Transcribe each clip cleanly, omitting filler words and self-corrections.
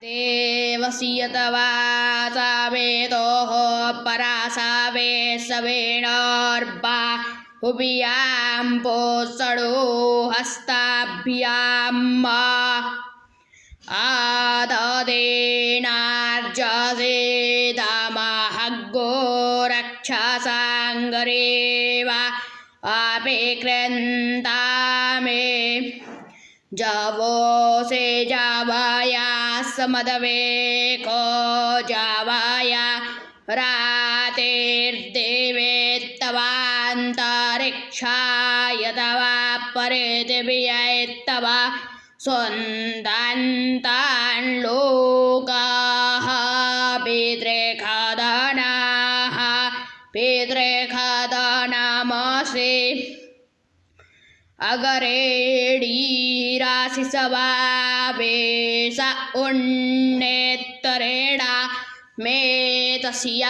देवस्य यतवासा वेदोः परासा वे सवेणोर्वा हुभियां पोषणो हस्ताभ्याम् आददेनार्जसेदामहग्गो रक्षसाङ्गरेवा अपेक्रन्तामे जवो से जावाया समदवेको जावाया रातेर्देवेत्तवान्तरिक्षाय तवा परे दिव्यैत्तवा स्वन्तान् लोकाः पितृखादानामसे अगरेडीराशिसवावेश उन्नेत्तरेणा मे तस्य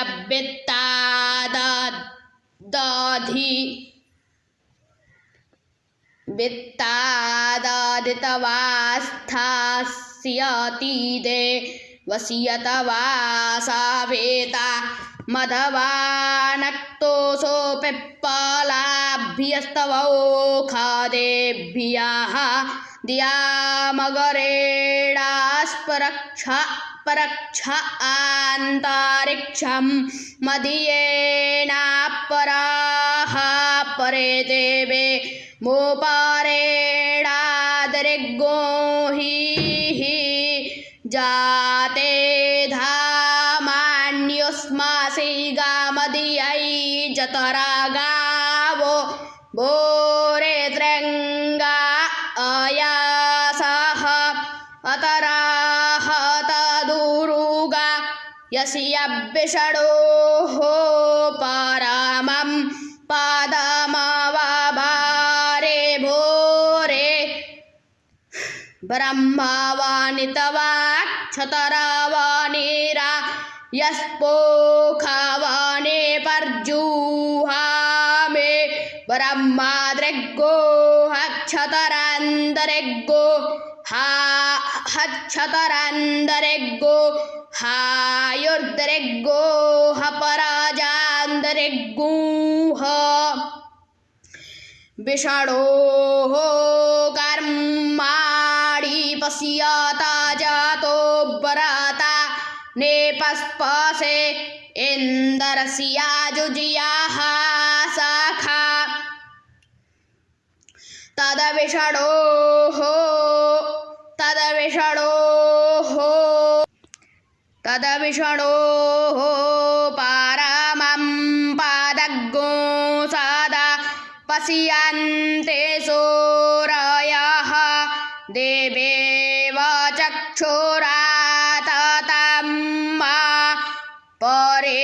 वित्ताददितवास्थास्यति देवस्यतवा वेता मधवानक्तोऽसो पिप्पलाभ्यस्तवो खादेभ्यः दियामगरेणास्परक्ष आन्तरिक्षं मदीयेनापराः परे देवे मोपारेणादरिगो हि जाते धामान्योस्मासि गामदीयै जतरा गावो भोरे त्रङ्गा अयासः अतराः तदुरुगा यस्यभिषणोः परामं पादमवभारे भोरे ब्रह्मवानितवाक्षतरावनिरा यस्पोखावने पर्जुहामे ब्रह्माद्रिगो हक्षतरान्दरिगो हक्षतरान्दरिगो हायुर्दरिगो हपराजान्दरिगुह विषणोः कर्माणि पश्यता जातो व्रता नेपस्पसे इन्दरस्याजुजियाः शाखा तदविषणोः पारमं पादग्गो सदा पश्यन्ते सूरयः देवेव चक्षुराततं परे